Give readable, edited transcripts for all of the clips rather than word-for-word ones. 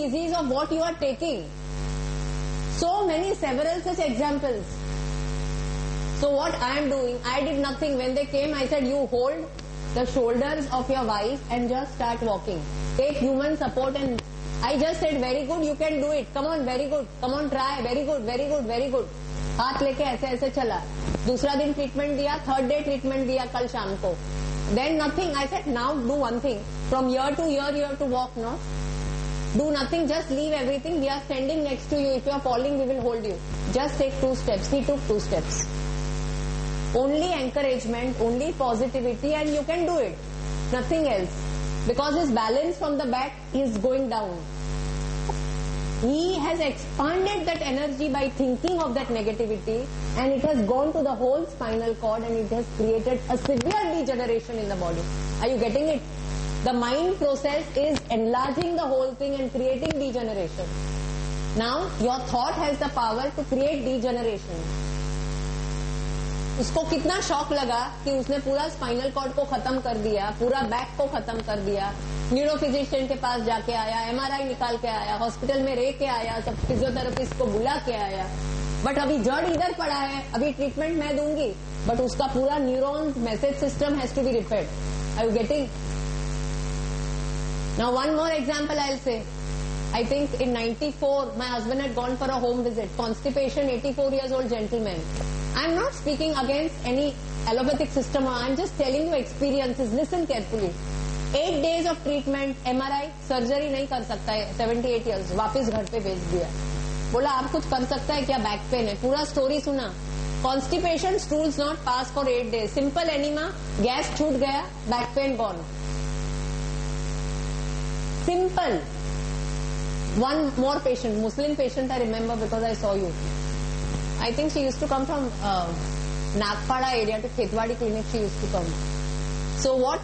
disease of what you are taking. So many, several such examples. So what I am doing, I did nothing. When they came, I said, you hold the shoulders of your wife and just start walking. Take human support, and I just said, very good, you can do it. Come on, very good. Come on, try. Very good, very good, very good. हाथ लेके ऐसे ऐसे चला. दूसरा दिन treatment दिया, third day treatment दिया कल शाम को. Then nothing. I said, now do one thing. From year to year you have to walk, no? Do nothing, just leave everything. We are standing next to you. If you are falling, we will hold you. Just take 2 steps. He took 2 steps. Only encouragement, only positivity, and you can do it. Nothing else. Because his balance from the back is going down. He has expanded that energy by thinking of that negativity, and it has gone to the whole spinal cord, and it has created a severe degeneration in the body. Are you getting it? The mind process is enlarging the whole thing and creating degeneration. Now, your thought has the power to create degeneration. उसको कितना shock लगा कि उसने पूरा spinal cord को खत्म कर दिया, पूरा बैक को खत्म कर दिया, न्यूरोफिजिशियन के पास जाके आया, एमआरआई निकाल के आया, हॉस्पिटल में रह के आया, सब फिजियोथेरेपिस्ट को बुला के आया, बट अभी जड़ इधर पड़ा है, अभी ट्रीटमेंट मैं दूंगी, बट उसका पूरा neuron message system has to be repaired. Are you getting? Now one more example I will say. I think in 94, my husband had gone for a home visit. Constipation, 84 years old gentleman. I am not speaking against any allopathic system. I am just telling you experiences. Listen carefully. 8 days of treatment, MRI, surgery नहीं कर सकता है. 78 years. वापस घर पे भेज दिया. बोला आप कुछ कर सकता है क्या? बैक पेन है. पूरा स्टोरी सुना. Constipation, stools not pass for 8 days. Simple enema, gas छूट गया, back pain gone. Simple. One more patient, Muslim patient I remember because I saw you. I think she used to come from Nagpada area to Khetwadi clinic she used to come. So what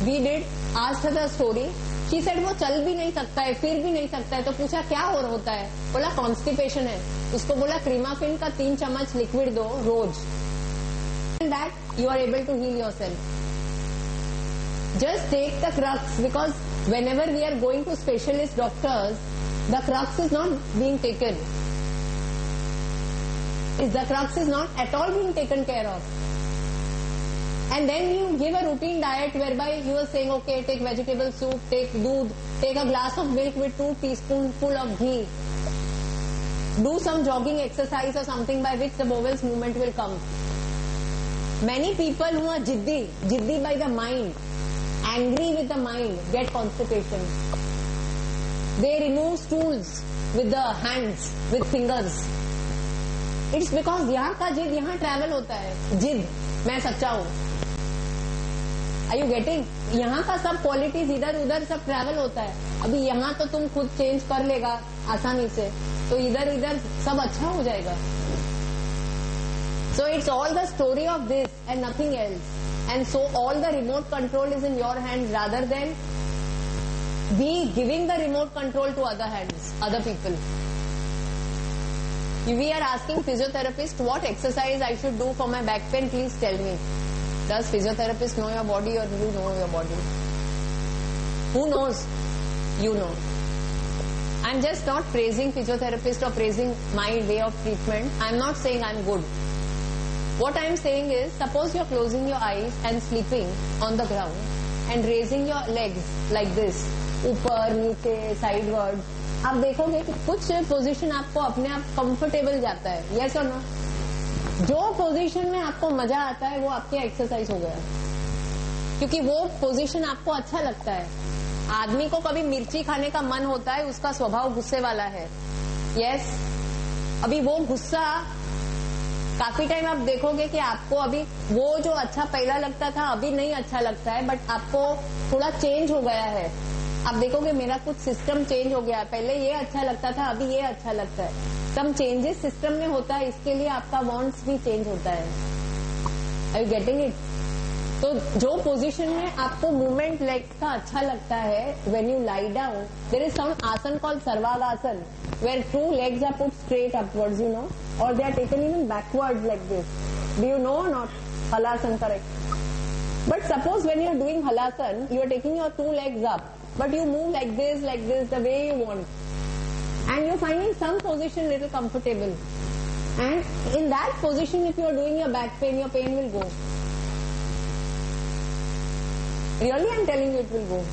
we did, asked her the story. She said वो चल भी नहीं सकता है, फिर भी नहीं सकता है. तो पूछा क्या हो होता है? बोला कॉन्स्टिपेशन है. उसको बोला क्रीमाफिन का 3 चम्मच लिक्विड दो रोज. And that you are able to heal yourself. Just take the crux, because whenever we are going to specialist doctors, the crux is not being taken. The crux is not at all being taken care of. And then you give a routine diet whereby you are saying, okay, take vegetable soup, take doodh, take a glass of milk with 2 teaspoonful of ghee. Do some jogging exercise or something by which the bowels movement will come. Many people who are jiddi by the mind, angry with the mind, get constipation. They remove stools with the hands, with fingers. It's because यहाँ का जिद यहाँ travel होता है. जिद, मैं सच्चा हूँ. Are you getting? यहाँ का सब क्वालिटीज इधर उधर सब ट्रैवल होता है. अभी यहाँ तो तुम खुद चेंज कर लेगा आसानी से, तो इधर इधर सब अच्छा हो जाएगा. So it's all the story of this and nothing else. And so all the remote control is in your hands rather than we giving the remote control to other hands, other people. We are asking physiotherapist what exercise I should do for my back pain, please tell me. Does physiotherapist know your body or you know your body? Who knows? You know. I'm just not praising physiotherapist or praising my way of treatment. I'm not saying I'm good. What I'm saying is, suppose you're closing your eyes and sleeping on the ground and raising your legs like this, ऊपर नीचे sideward, आप देखोगे कि कुछ position आपको अपने आप comfortable जाता है. यस और नो? जो पोजीशन में आपको मजा आता है वो आपकी एक्सरसाइज हो गया, क्योंकि वो पोजीशन आपको अच्छा लगता है. आदमी को कभी मिर्ची खाने का मन होता है, उसका स्वभाव गुस्से वाला है. यस, अभी वो गुस्सा काफी टाइम आप देखोगे कि आपको अभी वो जो अच्छा पहला लगता था अभी नहीं अच्छा लगता है, बट आपको थोड़ा चेंज हो गया है. आप देखोगे मेरा कुछ सिस्टम चेंज हो गया है, पहले ये अच्छा लगता था अभी ये अच्छा लगता है. सम चेंजेस सिस्टम में होता है, इसके लिए आपका वांट्स भी चेंज होता है. Are you getting it? तो जो पोजीशन में आपको मूवमेंट लेग्स का अच्छा लगता है, when you lie down, there is some asan called sarvangasana, where 2 legs are put straight upwards, you know, or they are taken even backwards like this. Do you know or not? Halasan, correct. But suppose when you are doing halasan, you are taking your 2 legs up but you move like this, the way you want. And you're finding some position little comfortable. And in that position, if you're doing your back pain, your pain will go. Really, I'm telling you, it will go.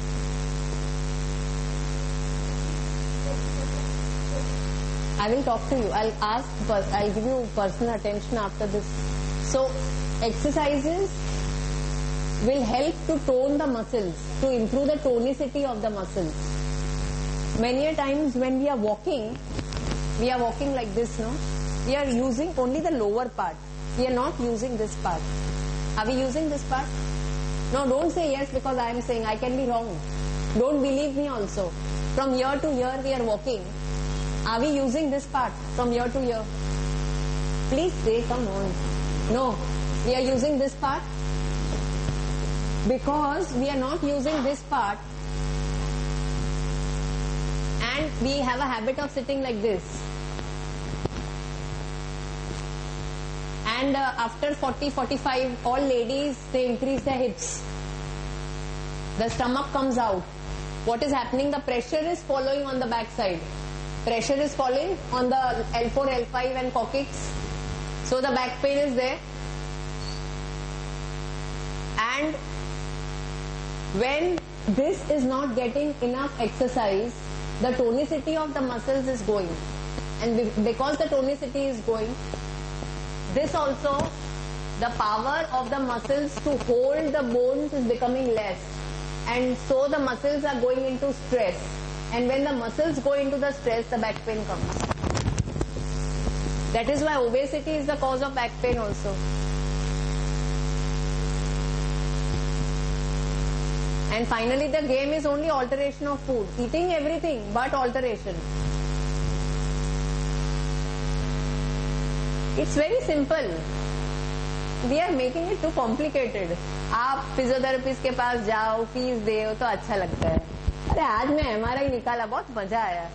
I will talk to you. I'll give you personal attention after this. So, exercises will help to tone the muscles, to improve the tonicity of the muscles. Many a times when we are walking like this, no? We are using only the lower part. We are not using this part. Are we using this part? No, don't say yes because I am saying I can be wrong. Don't believe me also. From year to year we are walking. Are we using this part from year to year? Please say, come on. No, we are using this part. Because we are not using this part and we have a habit of sitting like this. And after 40, 45, all ladies, they increase their hips. The stomach comes out. What is happening? The pressure is following on the back side. Pressure is falling on the L4, L5 and coccyx. So the back pain is there. And when this is not getting enough exercise, the tonicity of the muscles is going. And because the tonicity is going, this also, the power of the muscles to hold the bones is becoming less. And so the muscles are going into stress. And when the muscles go into the stress, the back pain comes. That is why obesity is the cause of back pain also. And finally, the game is only alteration of food. Eating everything, but alteration. It's very simple. We are making it too complicated. आप physiotherapist के पास जाओ, fees दो तो अच्छा लगता है. अरे आज मैं MRI निकाला, बहुत मजा आया.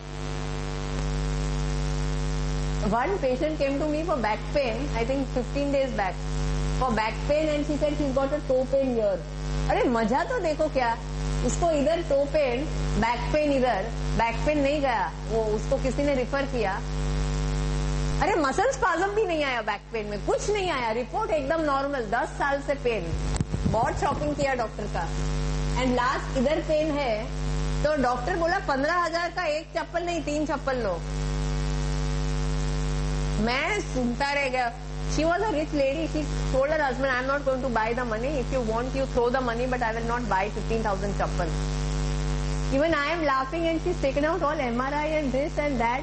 One patient came to me for back pain, I think 15 days back. For back pain and she said she's got a toe pain here. अरे मजा तो देखो क्या, उसको इधर टो पेन, बैक पेन इधर, बैक पेन नहीं गया, वो उसको किसी ने रिफर किया. अरे मसल स्पाज्म भी नहीं आया बैक पेन में, कुछ नहीं आया, रिपोर्ट एकदम नॉर्मल, 10 साल से पेन. बहुत शॉपिंग किया डॉक्टर का. एंड लास्ट इधर पेन है तो डॉक्टर बोला 15,000 का एक चप्पल नहीं 3 चप्पल लो. मैं सुनता रह गया. She was a rich lady. She told her husband, I'm not going to buy the money. If you want, you throw the money, but I will not buy 15,000 chappal. Even I am laughing and she's taken out all MRI and this and that.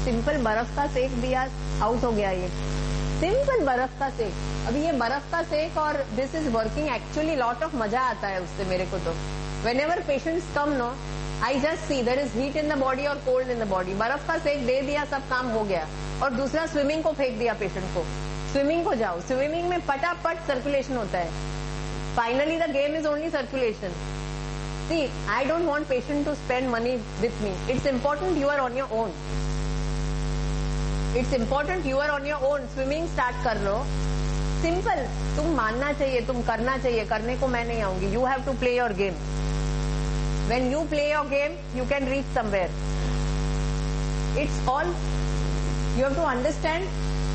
Simple बर्फ का सेक दिया, out हो गया ये. Simple बर्फ का सेक. अभी ये बर्फ का सेक और this is working actually lot of मजा आता है उससे मेरे को तो. Whenever patients come, no, I just see there is heat in the body or cold in the body. बर्फ का सेक दे दिया, सब काम हो गया. और दूसरा स्विमिंग को फेंक दिया पेशेंट को. स्विमिंग को जाओ, स्विमिंग में फटाफट सर्कुलेशन होता है. Finally the game is only circulation. See, I don't want patient to spend money with me. It's important you are on your own. It's important you are on your own. Swimming start कर लो, simple. तुम मानना चाहिए, तुम करना चाहिए, करने को मैं नहीं आऊंगी. You have to play your game. When you play your game, you can reach somewhere. It's all, you have to understand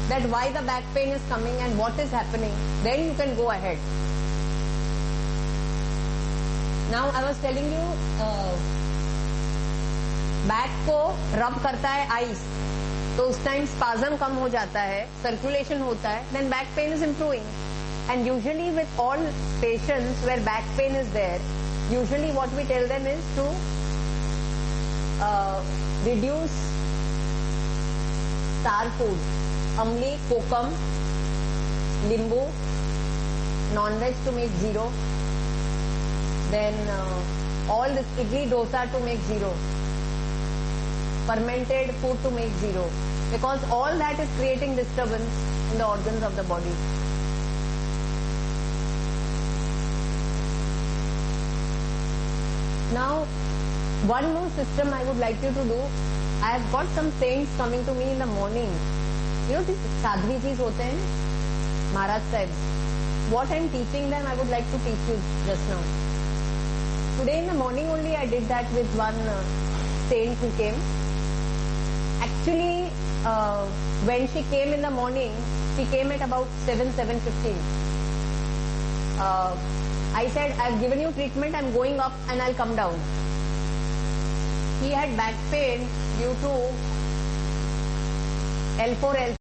that why the back pain is coming and what is happening, then you can go ahead. Now I was telling you, back को rub करता है ice, तो उस time spasm कम हो जाता है, circulation होता है, then back pain is improving. And usually with all patients where back pain is there, usually what we tell them is to reduce sour food, amli, kokum, limbu, non-veg to make 0, then all this idli dosa to make 0, fermented food to make 0, because all that is creating disturbance in the organs of the body. Now, one more system I would like you to do. I have got some saints coming to me in the morning. You know, these sadhvijis होते हैं, Maharaj Sahib. What I am teaching them, I would like to teach you just now. Today in the morning only I did that with one saint who came. Actually, when she came in the morning, she came at about 7:15. I said, I've given you treatment, I'm going up and I'll come down. He had back pain due to L4, L5.